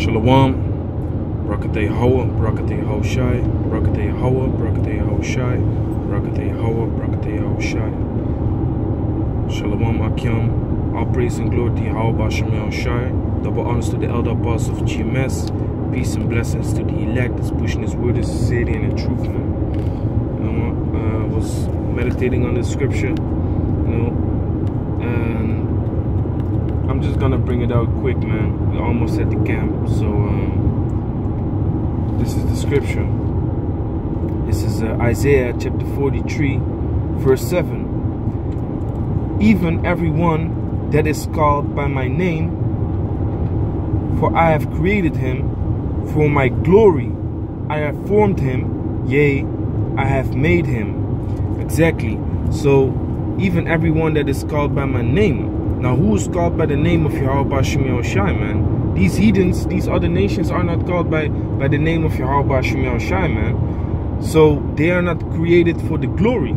Shalom, Barakatah Yahweh, Barakatah Yahushai, Barakatah Yahweh, Barakatah Yahushai, Barakatah Yahweh, Barakatah Yahushai. Shalom Akim, all praise and glory to Yahweh Bashem Yahushai. Double honors to the elder apostles of GMS. Peace and blessings to the elect that's pushing his word, his sincerity, and the truth, man. You know, I was meditating on this scripture, and I'm just gonna bring it out quick, man. We're almost at the camp, so this is the scripture. This is Isaiah chapter 43, verse 7. Even everyone that is called by my name, for I have created him for my glory. I have formed him, yea, I have made him. Exactly. So even everyone that is called by my name. Now, who is called by the name of Yahweh Bashem Yahushai, man? These heathens, these other nations are not called by the name of Yahweh Bashem Yahushai, man. So they are not created for the glory.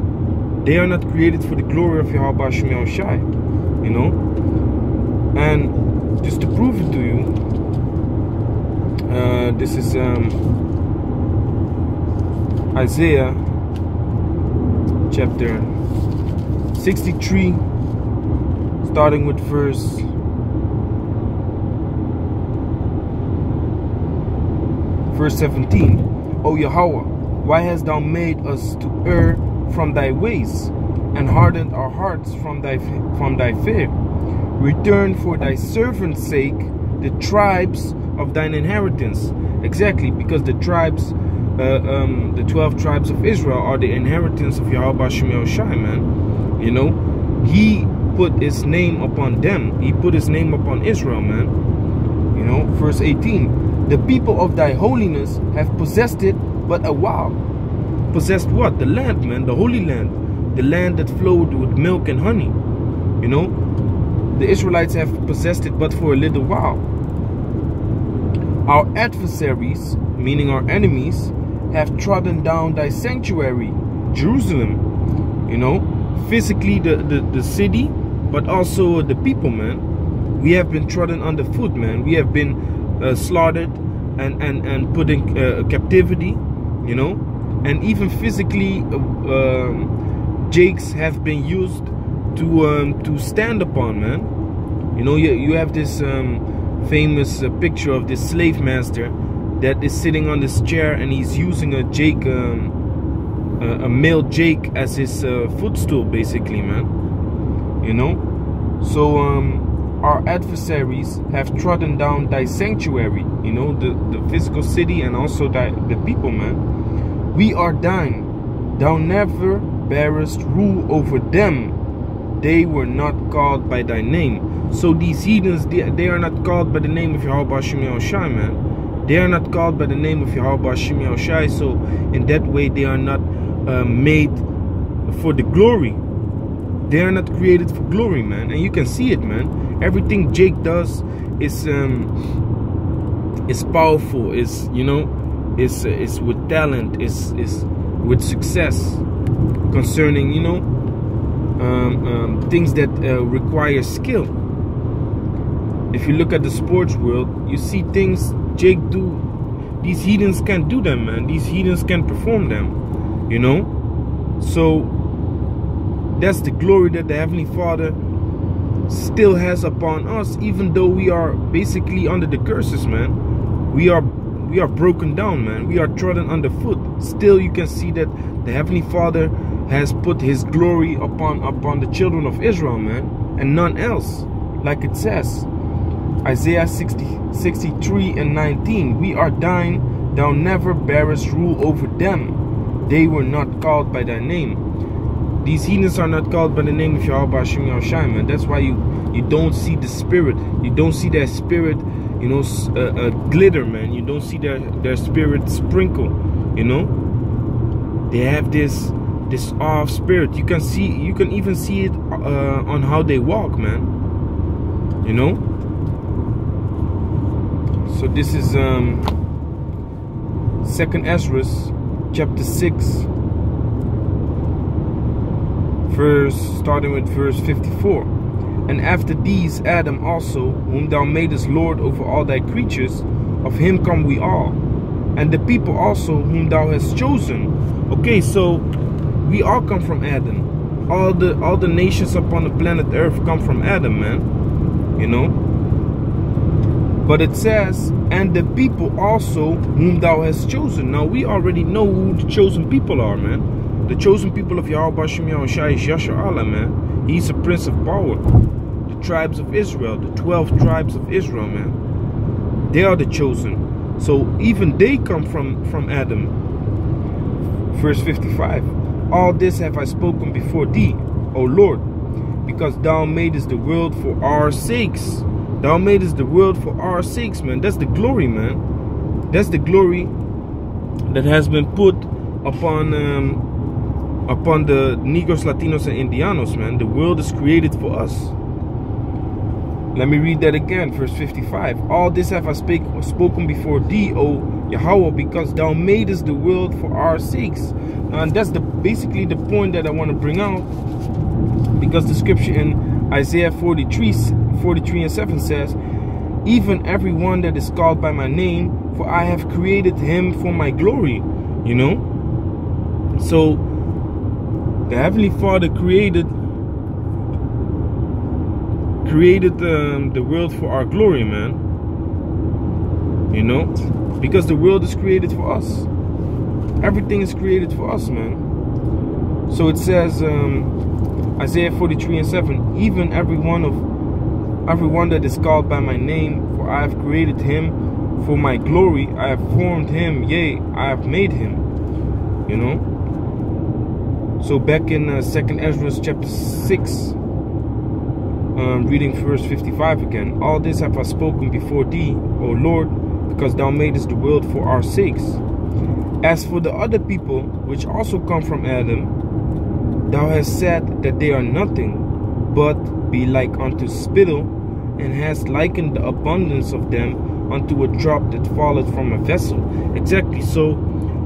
They are not created for the glory of Yahweh Bashem Yahushai, you know? And just to prove it to you, this is Isaiah chapter 63, starting with verse 17. O Yahweh, why hast thou made us to err from thy ways, and hardened our hearts from thy fear? Return for thy servant's sake the tribes of thine inheritance. Exactly, because the tribes, the 12 tribes of Israel are the inheritance of Yahweh Bashem Yahushai, man. You know, he put his name upon them. He put his name upon Israel, man. You know, verse 18. The people of thy holiness have possessed it but a while. Possessed what? The land, man, the holy land. The land that flowed with milk and honey. You know, the Israelites have possessed it but for a little while. Our adversaries, meaning our enemies, have trodden down thy sanctuary, Jerusalem. You know, physically the city, but also the people, man. We have been trodden underfoot, man. We have been slaughtered and put in captivity, you know. And even physically, jakes have been used to stand upon, man. You know, you have this famous picture of this slave master that is sitting on this chair, and he's using a jake, a male jake, as his footstool, basically, man. You know, so our adversaries have trodden down thy sanctuary, you know, the physical city, and also the people, man. We are thine. Thou never bearest rule over them. They were not called by thy name. So these heathens, they are not called by the name of Yahweh Bashem Yahushai, man. They are not called by the name of Yahweh Bashem Yahushai. So in that way, they are not made for the glory. They are not created for glory, man. And you can see it, man. Everything Jake does is powerful, is, you know, is with talent, is with success, concerning, you know, things that require skill. If you look at the sports world, you see things Jake do. These heathens can't do them, man. These heathens can perform them, you know. So that's the glory that the Heavenly Father still has upon us, even though we are basically under the curses, man. We are broken down, man. We are trodden underfoot. Still, you can see that the Heavenly Father has put his glory upon the children of Israel, man, and none else, like it says. Isaiah 63 and 19. We are thine, thou never bearest rule over them. They were not called by thy name. These heathens are not called by the name of Yahweh Bashem Yahushai, man. That's why you don't see the spirit. You don't see their spirit, you know, glitter, man. You don't see their spirit sprinkle, you know. They have this awe of spirit. You can even see it on how they walk, man. You know. So this is 2nd Ezra chapter 6, starting with verse 54. And after these Adam also, whom thou madest Lord over all thy creatures, of him come we all, and the people also whom thou hast chosen. Okay, so we all come from Adam. All the nations upon the planet Earth come from Adam, man. You know. But it says, and the people also whom thou hast chosen. Now we already know who the chosen people are, man. The chosen people of Yahweh Bashem Yahushua is Yahshua Allah, man. He's a prince of power. The tribes of Israel, the 12 tribes of Israel, man. They are the chosen. So even they come from Adam. Verse 55. All this have I spoken before thee, O Lord, because thou madest the world for our sakes. Thou madest the world for our sakes, man. That's the glory, man. That's the glory that has been put upon the Negros, Latinos, and Indianos, man. The world is created for us. Let me read that again, verse 55. All this have I spoken before thee, O Yahweh, because thou madest the world for our sakes. And that's basically the point that I want to bring out, because the scripture in Isaiah 43 and 7 says, even everyone that is called by my name, for I have created him for my glory. You know, so the Heavenly Father created the world for our glory, man. You know, because the world is created for us. Everything is created for us, man. So it says, Isaiah 43 and 7, even everyone that is called by my name, for I have created him for my glory. I have formed him, yea, I have made him. You know. So back in 2nd Ezra chapter 6, reading verse 55 again. All this have I spoken before thee, O Lord, because thou madest the world for our sakes. As for the other people, which also come from Adam, thou hast said that they are nothing, but be like unto spittle, and hast likened the abundance of them unto a drop that falleth from a vessel. Exactly. So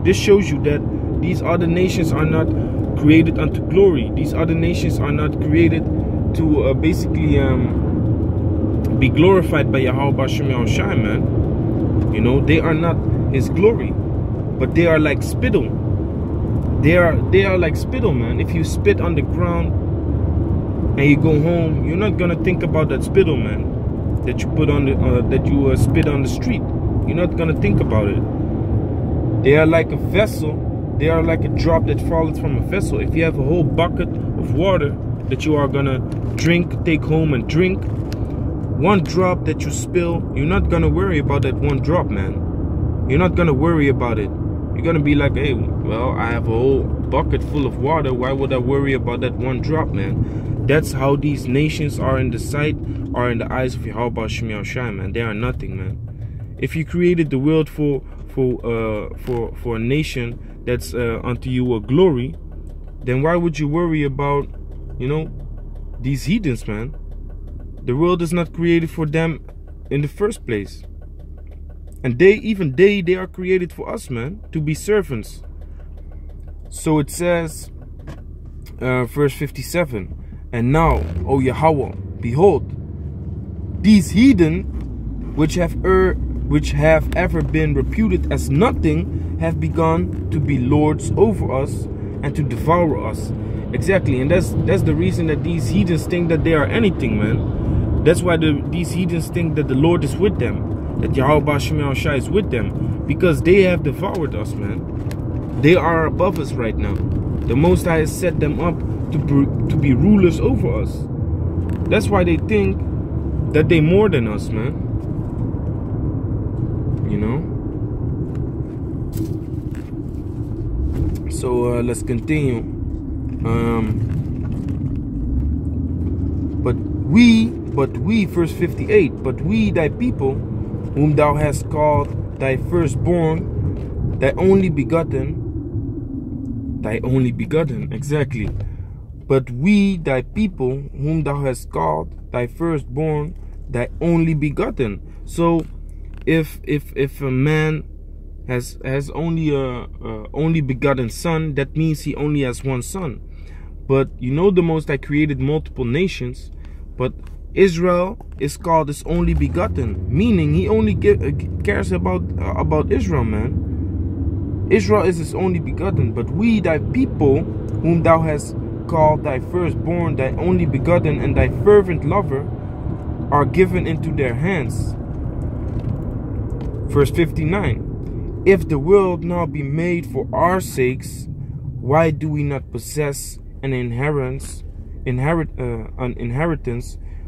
this shows you that these other nations are not created unto glory. These other nations are not created to basically be glorified by Yahweh Bashem Yahushua, man. You know, they are not his glory, but they are like spittle. They are like spittle, man. If you spit on the ground and you go home, you're not gonna think about that spittle, man, that you put on the spit on the street. You're not gonna think about it. They are like a vessel. They are like a drop that falleth from a vessel. If you have a whole bucket of water that you are gonna drink, take home and drink, one drop that you spill, you're not gonna worry about that one drop, man. You're not gonna worry about it. You're gonna be like, hey, well, I have a whole bucket full of water. Why would I worry about that one drop, man? That's how these nations are in the sight, are in the eyes of Yahweh Bashem Yahushua, man. They are nothing, man. If you created the world for a nation that's unto you a glory, then why would you worry about, you know, these heathens, man? The world is not created for them in the first place. And they are created for us, man, to be servants. So it says, verse 57, and now, O Yahweh, behold, these heathen which have ever been reputed as nothing have begun to be lords over us and to devour us. Exactly. And that's the reason that these heathens think that they are anything, man. That's why these heathens think that the Lord is with them, that Yahweh Bashem Yahushua is with them, because they have devoured us, man. They are above us right now. The Most High has set them up to be rulers over us. That's why they think that they're more than us, man. You know. So let's continue. But we, verse 58, but we, thy people, whom thou hast called thy firstborn, thy only begotten, exactly. But we, thy people, whom thou hast called thy firstborn, thy only begotten. So, if a man has only a only begotten son, that means he only has one son. But you know, the Most High created multiple nations, but Israel is called his only begotten, meaning he only cares about Israel, man. Israel is his only begotten, but we, thy people, whom thou hast called thy firstborn, thy only begotten, and thy fervent lover, are given into their hands. Verse 59. If the world now be made for our sakes, why do we not possess an inheritance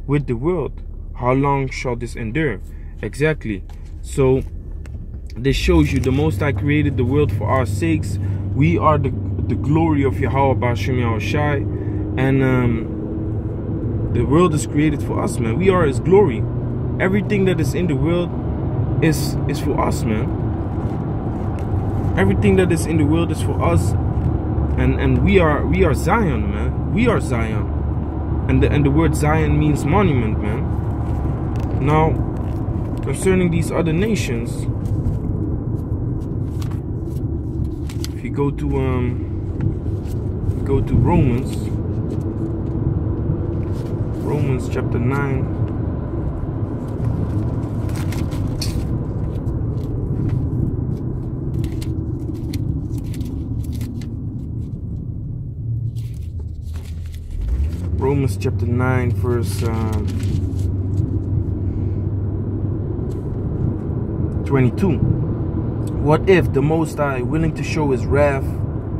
with the world? How long shall this endure? Exactly. So this shows you the Most High created the world for our sakes. We are the glory of Yahweh B'Hashem Yahushai, and the world is created for us, man. We are His glory. Everything that is in the world is for us, man. Everything that is in the world is for us, and we are Zion, man. We are Zion, and the word Zion means monument, man. Now, concerning these other nations, if you go to Romans chapter 9. Romans chapter 9, verse 22. What if the Most High, willing to show his wrath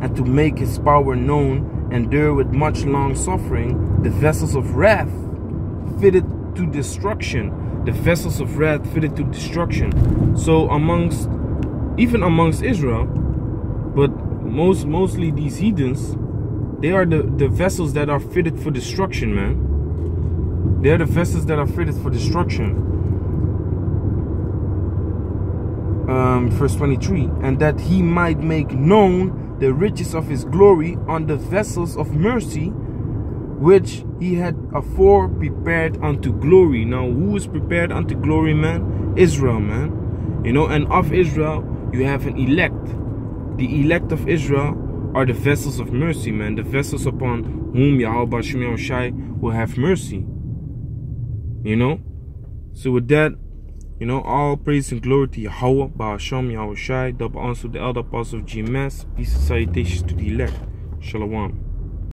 and to make his power known, endure with much long suffering the vessels of wrath fitted to destruction? The vessels of wrath fitted to destruction. So even amongst Israel, but mostly these heathens, they are the vessels that are fitted for destruction, man. They are the vessels that are fitted for destruction. Verse 23. And that he might make known the riches of his glory on the vessels of mercy, which he had afore prepared unto glory. Now, who is prepared unto glory, man? Israel, man. You know, and of Israel, you have an elect. The elect of Israel are the vessels of mercy, man. The vessels upon whom Yahweh B'Hashem Yahushai will have mercy. You know? So with that, you know, all praise and glory to Yahweh B'Hashem Yahushai. Double answer the elder apostle of GMS. Peace and salutations to the elect. Shalom.